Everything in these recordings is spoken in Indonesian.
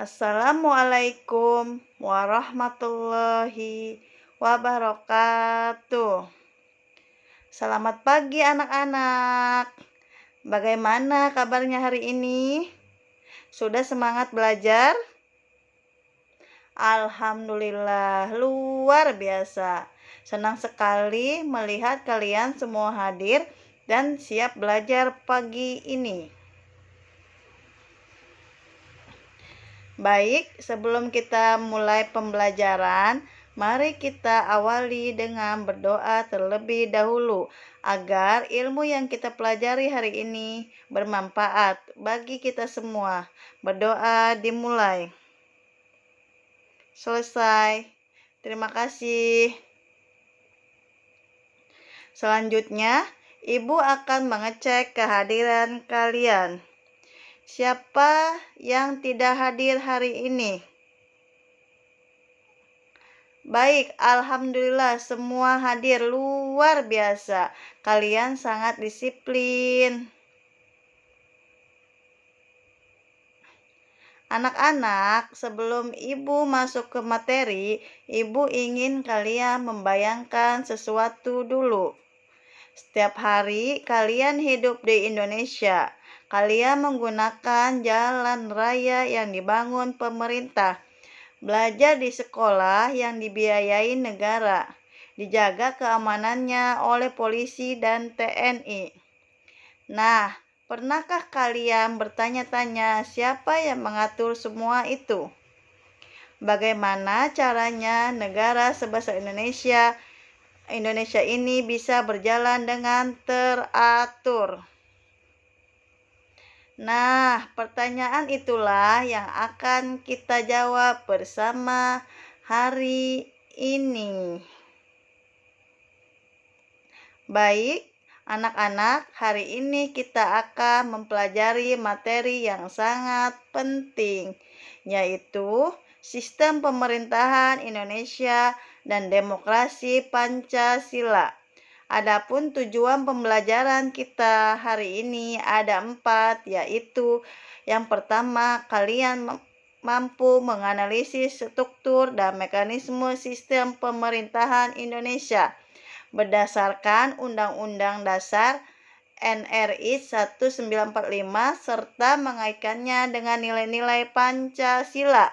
Assalamualaikum warahmatullahi wabarakatuh. Selamat pagi anak-anak. Bagaimana kabarnya hari ini? Sudah semangat belajar? Alhamdulillah, luar biasa. Senang sekali melihat kalian semua hadir dan siap belajar pagi ini. Baik, sebelum kita mulai pembelajaran, mari kita awali dengan berdoa terlebih dahulu agar ilmu yang kita pelajari hari ini bermanfaat bagi kita semua. Berdoa dimulai. Selesai. Terima kasih. Selanjutnya, Ibu akan mengecek kehadiran kalian. Siapa yang tidak hadir hari ini? Baik, alhamdulillah semua hadir, luar biasa. Kalian sangat disiplin. Anak-anak, sebelum Ibu masuk ke materi, Ibu ingin kalian membayangkan sesuatu dulu. Setiap hari kalian hidup di Indonesia. Kalian menggunakan jalan raya yang dibangun pemerintah, belajar di sekolah yang dibiayai negara, dijaga keamanannya oleh polisi dan TNI. Nah, pernahkah kalian bertanya-tanya siapa yang mengatur semua itu? Bagaimana caranya negara sebesar Indonesia ini bisa berjalan dengan teratur? Nah, pertanyaan itulah yang akan kita jawab bersama hari ini. Baik, anak-anak, hari ini kita akan mempelajari materi yang sangat penting, yaitu sistem pemerintahan Indonesia dan demokrasi Pancasila. Adapun tujuan pembelajaran kita hari ini ada 4, yaitu yang pertama, kalian mampu menganalisis struktur dan mekanisme sistem pemerintahan Indonesia berdasarkan Undang-Undang Dasar NRI 1945 serta mengaitkannya dengan nilai-nilai Pancasila.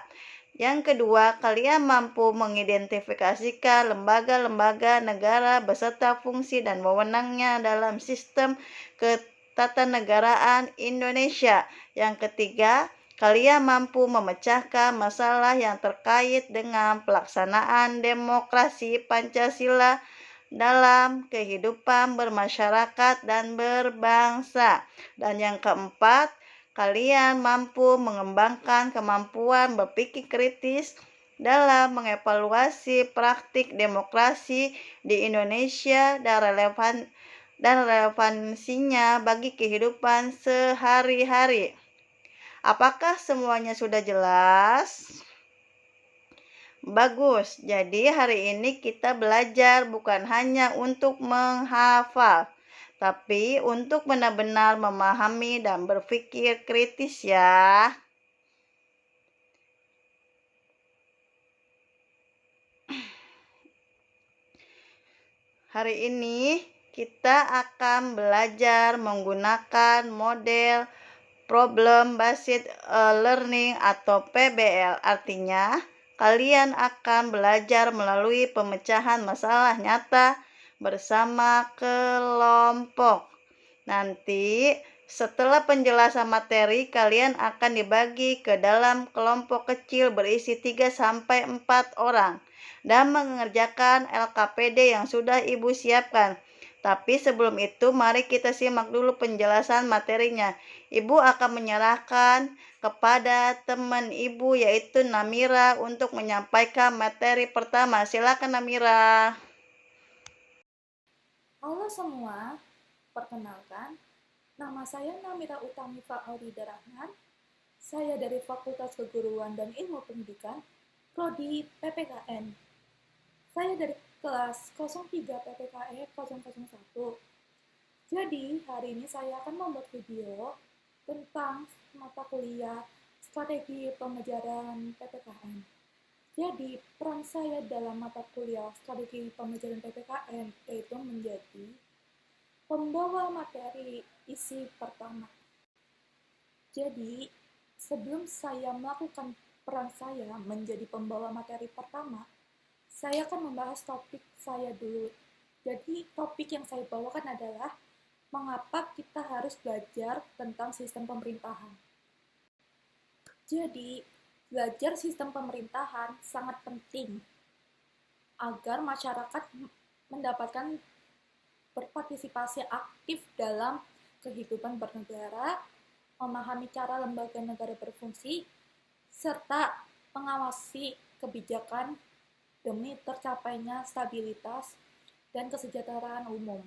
Yang kedua, kalian mampu mengidentifikasikan lembaga-lembaga negara beserta fungsi dan wewenangnya dalam sistem ketatanegaraan Indonesia. Yang ketiga, kalian mampu memecahkan masalah yang terkait dengan pelaksanaan demokrasi Pancasila dalam kehidupan bermasyarakat dan berbangsa. Dan yang keempat, kalian mampu mengembangkan kemampuan berpikir kritis dalam mengevaluasi praktik demokrasi di Indonesia dan relevansinya bagi kehidupan sehari-hari. Apakah semuanya sudah jelas? Bagus, jadi hari ini kita belajar bukan hanya untuk menghafal, tapi untuk benar-benar memahami dan berpikir kritis ya. Hari ini kita akan belajar menggunakan model Problem Based Learning atau PBL. Artinya, kalian akan belajar melalui pemecahan masalah nyata bersama kelompok. Nanti setelah penjelasan materi, kalian akan dibagi ke dalam kelompok kecil berisi 3-4 orang dan mengerjakan LKPD yang sudah Ibu siapkan. Tapi sebelum itu, mari kita simak dulu penjelasan materinya. Ibu akan menyerahkan kepada teman Ibu, yaitu Namira, untuk menyampaikan materi pertama. Silakan Namira. Halo semua, perkenalkan, nama saya Namira Utami Fa'aurida Rahman. Saya dari Fakultas Keguruan dan Ilmu Pendidikan, Prodi PPKN. Saya dari kelas 03 PPKE 001. Jadi, hari ini saya akan membuat video tentang mata kuliah strategi pembelajaran PPKN. Jadi, peran saya dalam mata kuliah strategi pembelajaran PPKN yaitu menjadi pembawa materi isi pertama. Jadi, sebelum saya melakukan peran saya menjadi pembawa materi pertama, saya akan membahas topik saya dulu. Jadi, topik yang saya bawakan adalah mengapa kita harus belajar tentang sistem pemerintahan. Jadi, belajar sistem pemerintahan sangat penting agar masyarakat mendapatkan berpartisipasi aktif dalam kehidupan bernegara, memahami cara lembaga negara berfungsi, serta mengawasi kebijakan demi tercapainya stabilitas dan kesejahteraan umum.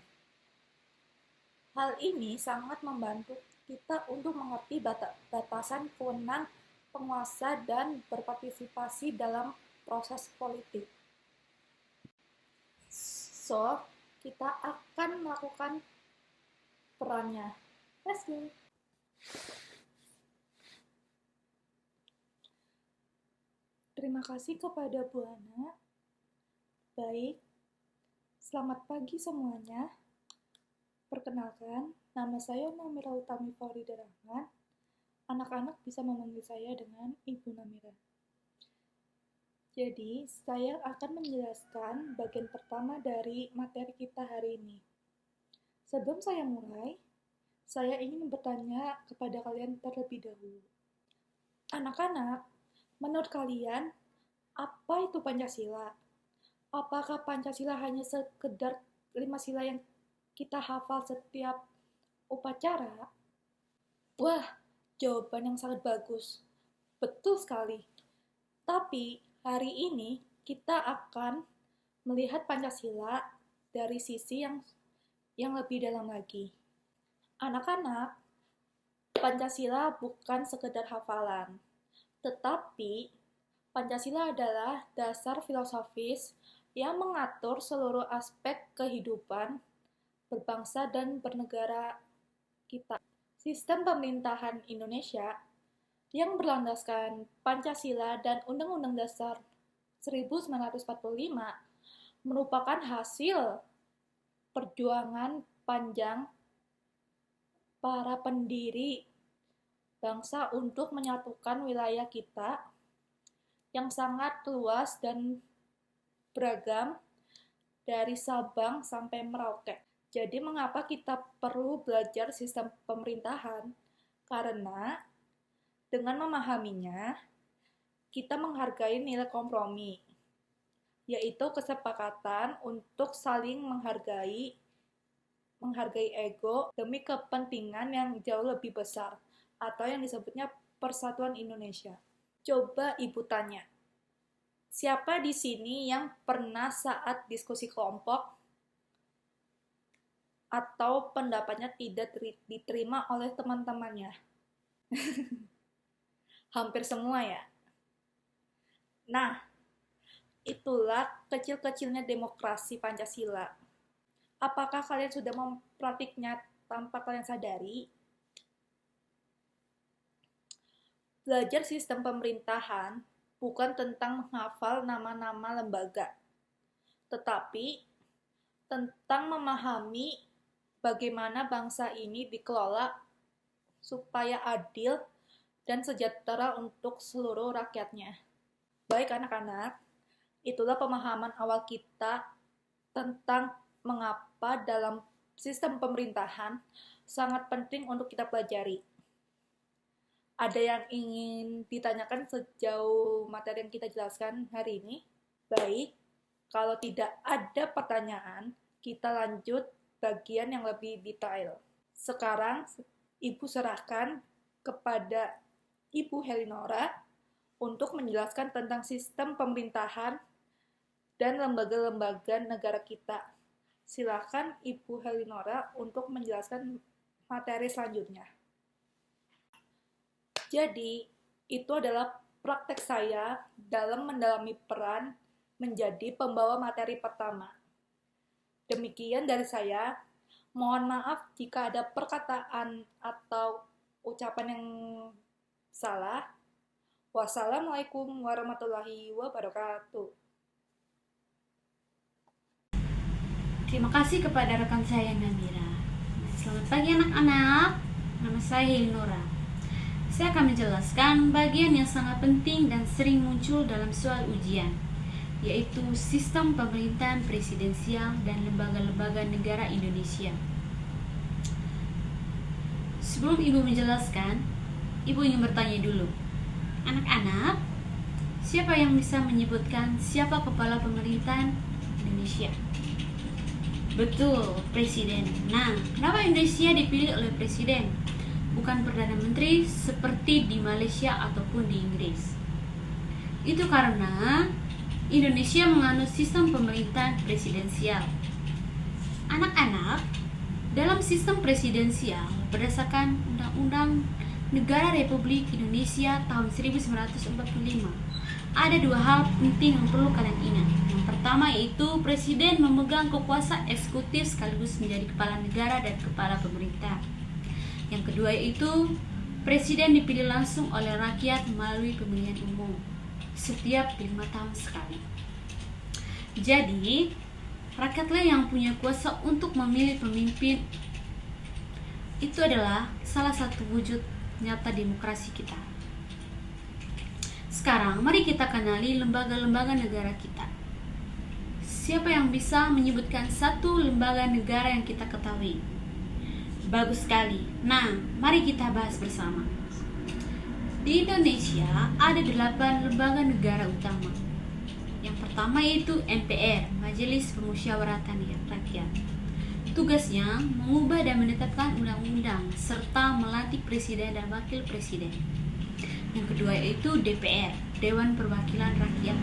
Hal ini sangat membantu kita untuk mengerti batasan wewenang penguasa dan berpartisipasi dalam proses politik. So, kita akan melakukan perannya. Let's go. Terima kasih kepada Bu Ana. Baik, selamat pagi semuanya. Perkenalkan, nama saya Namira Utami Faurida Rahman. Anak-anak bisa memanggil saya dengan Ibu Namira. Jadi, saya akan menjelaskan bagian pertama dari materi kita hari ini. Sebelum saya mulai, saya ingin bertanya kepada kalian terlebih dahulu. Anak-anak, menurut kalian, apa itu Pancasila? Apakah Pancasila hanya sekedar 5 sila yang kita hafal setiap upacara? Wah, jawaban yang sangat bagus. Betul sekali. Tapi, hari ini kita akan melihat Pancasila dari sisi yang lebih dalam lagi. Anak-anak, Pancasila bukan sekedar hafalan, tetapi Pancasila adalah dasar filosofis yang mengatur seluruh aspek kehidupan berbangsa dan bernegara kita. Sistem pemerintahan Indonesia yang berlandaskan Pancasila dan Undang-Undang Dasar 1945 merupakan hasil perjuangan panjang para pendiri bangsa untuk menyatukan wilayah kita yang sangat luas dan beragam dari Sabang sampai Merauke. Jadi mengapa kita perlu belajar sistem pemerintahan? Karena dengan memahaminya, kita menghargai nilai kompromi, yaitu kesepakatan untuk saling menghargai ego demi kepentingan yang jauh lebih besar, atau yang disebutnya Persatuan Indonesia. Coba Ibu tanya, siapa di sini yang pernah saat diskusi kelompok atau pendapatnya tidak diterima oleh teman-temannya? Hampir semua ya. Nah, itulah kecil-kecilnya demokrasi Pancasila. Apakah kalian sudah mempraktiknya tanpa kalian sadari? Belajar sistem pemerintahan bukan tentang menghafal nama-nama lembaga, tetapi tentang memahami bagaimana bangsa ini dikelola supaya adil dan sejahtera untuk seluruh rakyatnya. Baik anak-anak, itulah pemahaman awal kita tentang mengapa dalam sistem pemerintahan sangat penting untuk kita pelajari. Ada yang ingin ditanyakan sejauh materi yang kita jelaskan hari ini? Baik, kalau tidak ada pertanyaan, kita lanjut bagian yang lebih detail. Sekarang, Ibu serahkan kepada Ibu Helinora untuk menjelaskan tentang sistem pemerintahan dan lembaga-lembaga negara kita. Silakan Ibu Helinora untuk menjelaskan materi selanjutnya. Jadi, itu adalah praktek saya dalam mendalami peran menjadi pembawa materi pertama. Demikian dari saya. Mohon maaf jika ada perkataan atau ucapan yang salah. Wassalamualaikum warahmatullahi wabarakatuh. Terima kasih kepada rekan saya Namira. Selamat pagi anak-anak. Nama saya Helinora. Saya akan menjelaskan bagian yang sangat penting dan sering muncul dalam soal ujian, yaitu sistem pemerintahan presidensial dan lembaga-lembaga negara Indonesia. Sebelum Ibu menjelaskan, Ibu ingin bertanya dulu. Anak-anak, siapa yang bisa menyebutkan siapa kepala pemerintahan Indonesia? Betul, presiden. Nah, kenapa Indonesia dipilih oleh presiden, bukan Perdana Menteri seperti di Malaysia ataupun di Inggris? Itu karena Indonesia menganut sistem pemerintahan presidensial. Anak-anak, dalam sistem presidensial berdasarkan Undang-Undang Negara Republik Indonesia tahun 1945, ada dua hal penting yang perlu kalian ingat. Yang pertama yaitu presiden memegang kekuasaan eksekutif sekaligus menjadi kepala negara dan kepala pemerintah. Yang kedua yaitu presiden dipilih langsung oleh rakyat melalui pemilihan umum setiap 5 tahun sekali. Jadi, rakyatlah yang punya kuasa untuk memilih pemimpin. Itu adalah salah satu wujud nyata demokrasi kita. Sekarang, mari kita kenali lembaga-lembaga negara kita. Siapa yang bisa menyebutkan satu lembaga negara yang kita ketahui? Bagus sekali. Nah, mari kita bahas bersama. Di Indonesia ada 8 lembaga negara utama. Yang pertama yaitu MPR, Majelis Permusyawaratan Rakyat. Tugasnya mengubah dan menetapkan undang-undang serta melantik presiden dan wakil presiden. Yang kedua yaitu DPR, Dewan Perwakilan Rakyat.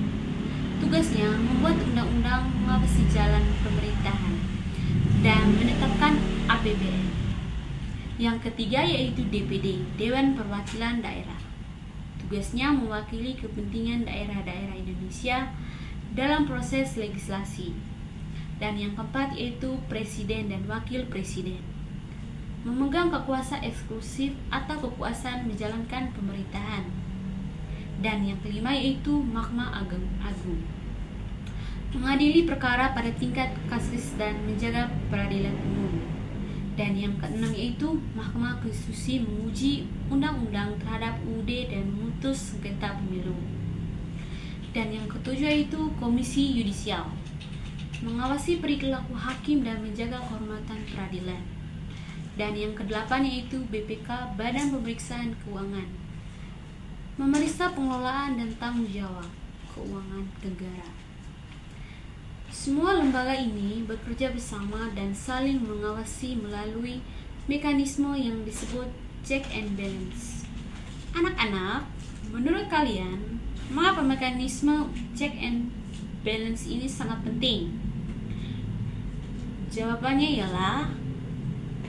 Tugasnya membuat undang-undang, mengawasi jalan pemerintahan dan menetapkan APBN. Yang ketiga yaitu DPD, Dewan Perwakilan Daerah. Tugasnya mewakili kepentingan daerah-daerah Indonesia dalam proses legislasi. Dan yang keempat yaitu Presiden dan Wakil Presiden, memegang kekuasaan eksklusif atau kekuasaan menjalankan pemerintahan. Dan yang kelima yaitu Mahkamah Agung, mengadili perkara pada tingkat kasus dan menjaga peradilan umum. Dan yang keenam yaitu Mahkamah Konstitusi, menguji undang-undang terhadap UUD dan memutus sengketa pemilu. Dan yang ketujuh yaitu Komisi Yudisial, mengawasi perilaku hakim dan menjaga kehormatan peradilan. Dan yang kedelapan yaitu BPK, Badan Pemeriksaan Keuangan, memeriksa pengelolaan dan tanggung jawab keuangan negara. Semua lembaga ini bekerja bersama dan saling mengawasi melalui mekanisme yang disebut check and balance. Anak-anak, menurut kalian, mengapa mekanisme check and balance ini sangat penting? Jawabannya ialah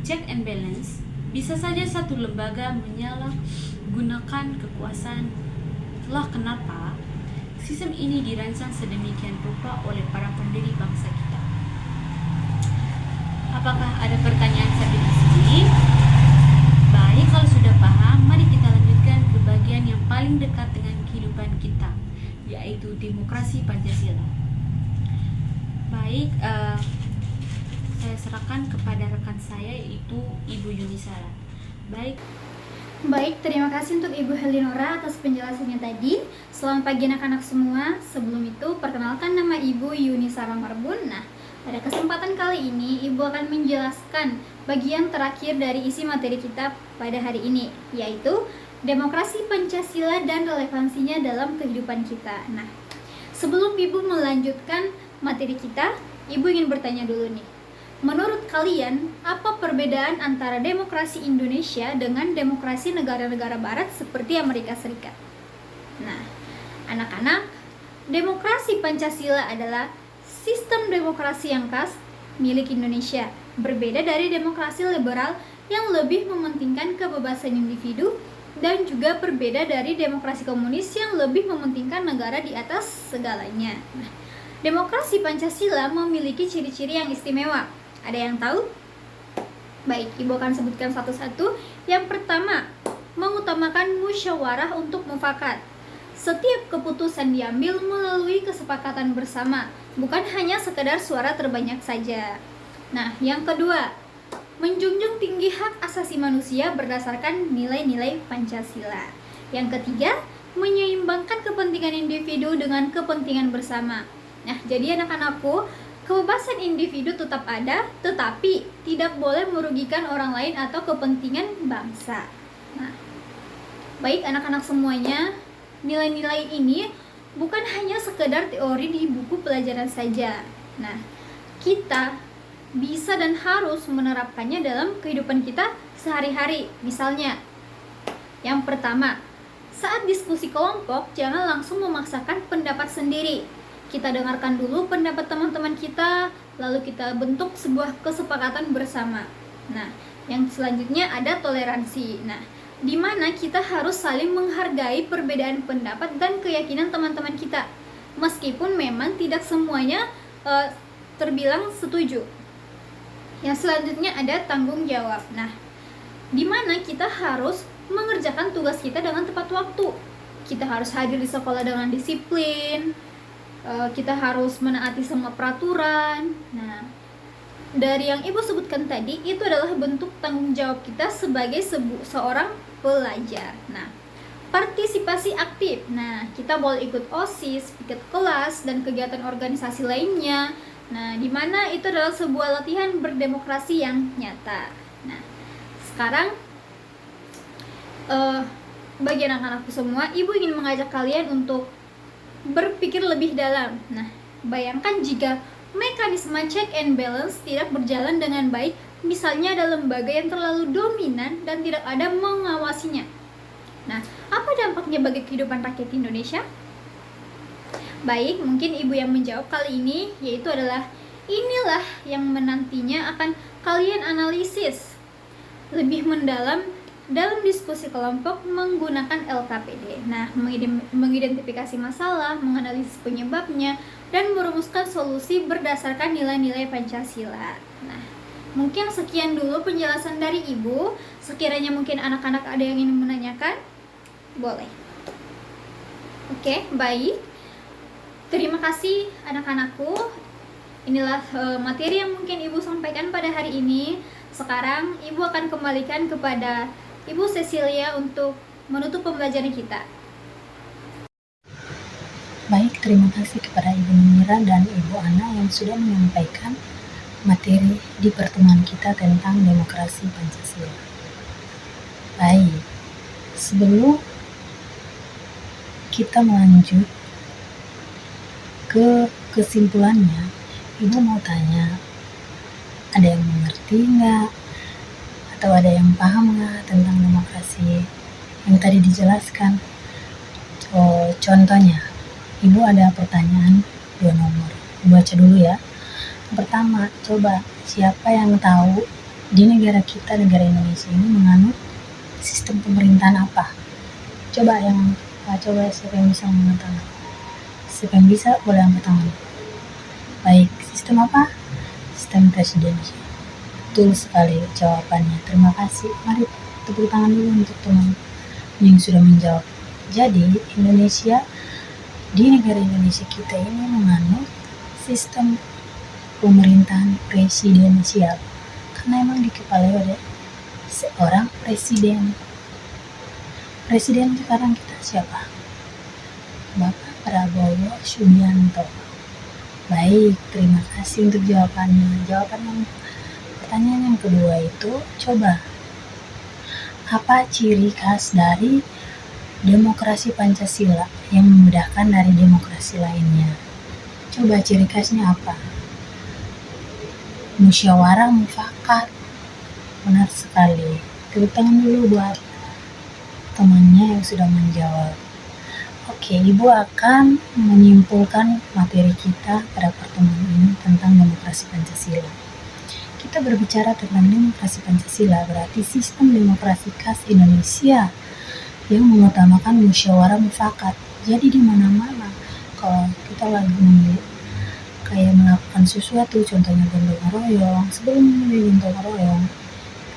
check and balance bisa saja satu lembaga menyalahgunakan kekuasaan. Itulah kenapa sistem ini dirancang sedemikian rupa oleh para pendiri bangsa kita. Apakah ada pertanyaan sampai di sini? Baik, kalau sudah paham, mari kita lanjutkan ke bagian yang paling dekat dengan kehidupan kita, yaitu demokrasi Pancasila. Baik, saya serahkan kepada rekan saya yaitu Ibu Yunisara. Baik, terima kasih untuk Ibu Helinora atas penjelasannya tadi. Selamat pagi anak-anak semua. Sebelum itu, perkenalkan nama Ibu Yunisara Marbun. Nah, pada kesempatan kali ini, Ibu akan menjelaskan bagian terakhir dari isi materi kita pada hari ini, yaitu demokrasi Pancasila dan relevansinya dalam kehidupan kita. Nah, sebelum Ibu melanjutkan materi kita, Ibu ingin bertanya dulu nih. Menurut kalian, apa perbedaan antara demokrasi Indonesia dengan demokrasi negara-negara barat seperti Amerika Serikat? Nah, anak-anak, demokrasi Pancasila adalah sistem demokrasi yang khas milik Indonesia, berbeda dari demokrasi liberal yang lebih mementingkan kebebasan individu dan juga berbeda dari demokrasi komunis yang lebih mementingkan negara di atas segalanya. Nah, demokrasi Pancasila memiliki ciri-ciri yang istimewa. Ada yang tahu? Baik, Ibu akan sebutkan satu-satu. Yang pertama, mengutamakan musyawarah untuk mufakat. Setiap keputusan diambil melalui kesepakatan bersama, bukan hanya sekedar suara terbanyak saja. Nah, yang kedua, menjunjung tinggi hak asasi manusia berdasarkan nilai-nilai Pancasila. Yang ketiga, menyeimbangkan kepentingan individu dengan kepentingan bersama. Nah, jadi anak-anakku, kebebasan individu tetap ada, tetapi tidak boleh merugikan orang lain atau kepentingan bangsa. Nah, baik anak-anak semuanya, nilai-nilai ini bukan hanya sekedar teori di buku pelajaran saja. Nah, kita bisa dan harus menerapkannya dalam kehidupan kita sehari-hari. Misalnya, yang pertama, saat diskusi kelompok, jangan langsung memaksakan pendapat sendiri. Kita dengarkan dulu pendapat teman-teman kita, lalu kita bentuk sebuah kesepakatan bersama. Nah, yang selanjutnya ada toleransi. Nah, di mana kita harus saling menghargai perbedaan pendapat dan keyakinan teman-teman kita, meskipun memang tidak semuanya terbilang setuju. Yang selanjutnya ada tanggung jawab. Nah, di mana kita harus mengerjakan tugas kita dengan tepat waktu. Kita harus hadir di sekolah dengan disiplin. Kita harus menaati semua peraturan. Nah, dari yang Ibu sebutkan tadi, itu adalah bentuk tanggung jawab kita sebagai seorang pelajar. Nah, partisipasi aktif. Nah, kita boleh ikut OSIS, ikut kelas, dan kegiatan organisasi lainnya. Nah, di mana itu adalah sebuah latihan berdemokrasi yang nyata. Nah, sekarang bagi anak-anakku semua, Ibu ingin mengajak kalian untuk berpikir lebih dalam. Nah, bayangkan jika mekanisme check and balance tidak berjalan dengan baik, misalnya ada lembaga yang terlalu dominan dan tidak ada mengawasinya. Nah, apa dampaknya bagi kehidupan rakyat Indonesia? Baik, mungkin Ibu yang menjawab kali ini, yaitu adalah inilah yang menantinya akan kalian analisis lebih mendalam dalam diskusi kelompok menggunakan LKPD. Nah, mengidentifikasi masalah, menganalisis penyebabnya, dan merumuskan solusi berdasarkan nilai-nilai Pancasila. Nah, mungkin sekian dulu penjelasan dari Ibu. Sekiranya mungkin anak-anak ada yang ingin menanyakan, boleh. Oke, baik. Terima kasih anak-anakku. Inilah materi yang mungkin Ibu sampaikan pada hari ini. Sekarang Ibu akan kembalikan kepada Ibu Cecilia untuk menutup pembelajaran kita. Baik, terima kasih kepada Ibu Mira dan Ibu Ana yang sudah menyampaikan materi di pertemuan kita tentang demokrasi Pancasila. Baik, sebelum kita melanjut ke kesimpulannya, Ibu mau tanya, ada yang mengerti nggak? Atau ada yang paham nggak tentang demokrasi yang tadi dijelaskan? Contohnya, Ibu ada pertanyaan 2 nomor. Baca dulu ya. Yang pertama, coba siapa yang tahu di negara kita, negara Indonesia ini menganut sistem pemerintahan apa? Coba siapa yang bisa mengatakan? Siapa yang bisa boleh angkat tangan. Baik, sistem apa? Sistem presidensial. Betul sekali jawabannya. Terima kasih. Mari tepuk tangan dulu untuk teman yang sudah menjawab. Jadi, di negara Indonesia kita ini menganut sistem pemerintahan presidensial. Karena emang dikepalai oleh seorang presiden. Presiden sekarang kita siapa? Bapak Prabowo Subianto. Baik, terima kasih untuk jawabannya. Pertanyaan yang kedua itu, coba apa ciri khas dari demokrasi Pancasila yang membedakan dari demokrasi lainnya? Coba ciri khasnya apa? Musyawarah mufakat. Benar sekali. Tepuk tangan dulu buat temannya yang sudah menjawab. Oke. Oke, Ibu akan menyimpulkan materi kita pada pertemuan ini tentang demokrasi Pancasila. Kita berbicara tentang demokrasi Pancasila, berarti sistem demokrasi khas Indonesia yang mengutamakan musyawarah mufakat. Jadi di mana-mana kalau kita lagi kayak melakukan sesuatu, contohnya gotong royong, sebelum memilih gotong royong,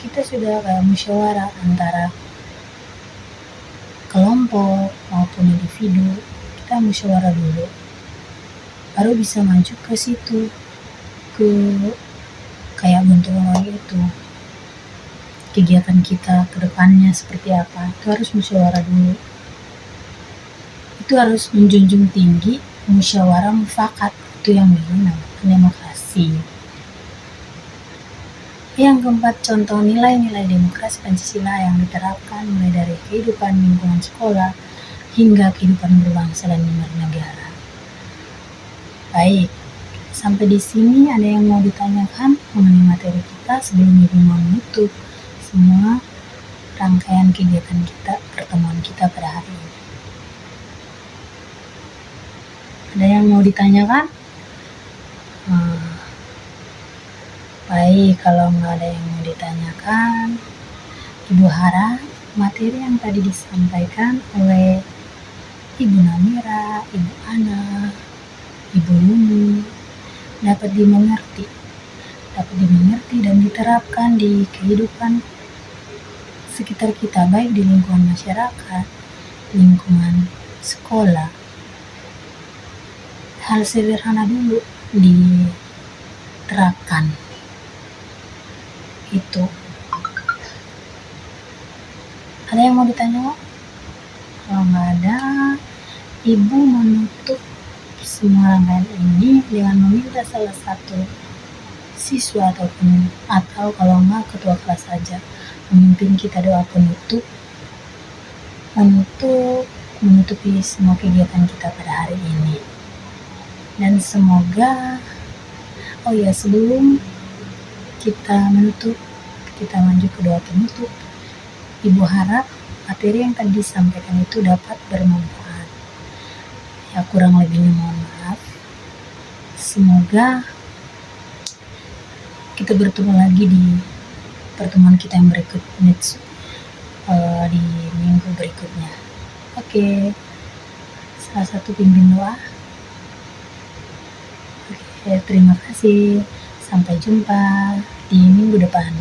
kita sudah kayak musyawarah antara kelompok maupun individu, kita musyawarah dulu, baru bisa maju ke situ, ke kayak gotong royong itu. Kegiatan kita ke depannya seperti apa, itu harus musyawarah dulu. Itu harus menjunjung tinggi musyawarah mufakat, itu yang dinamakan demokrasi. Yang keempat, contoh nilai-nilai demokrasi Pancasila yang diterapkan mulai dari kehidupan lingkungan sekolah hingga kehidupan berbangsa dan bernegara. Baik, sampai di sini ada yang mau ditanyakan mengenai materi kita sebelum Ibu menutup semua rangkaian kegiatan kita, pertemuan kita pada hari ini. Ada yang mau ditanyakan? Baik, kalau nggak ada yang mau ditanyakan, Ibu harap materi yang tadi disampaikan oleh Ibu Namira, Ibu Ana, Ibu Nuni dapat dimengerti dan diterapkan di kehidupan sekitar kita, baik di lingkungan masyarakat, lingkungan sekolah. Hal sederhana dulu diterapkan. Itu. Ada yang mau ditanya? Kalau nggak ada, Ibu menutup semua rangkaian ini dengan meminta salah satu siswa atau kalau nggak ketua kelas saja memimpin kita doa penutup untuk menutupi semua kegiatan kita pada hari ini. Dan semoga, sebelum kita menutup, kita lanjut ke doa penutup. Ibu harap materi yang tadi disampaikan itu dapat bermanfaat. Ya, kurang lebihnya mohon maaf. Semoga kita bertemu lagi di pertemuan kita yang berikutnya, di minggu berikutnya. Oke, salah satu pimpin doa. Oke, terima kasih. Sampai jumpa di minggu depan.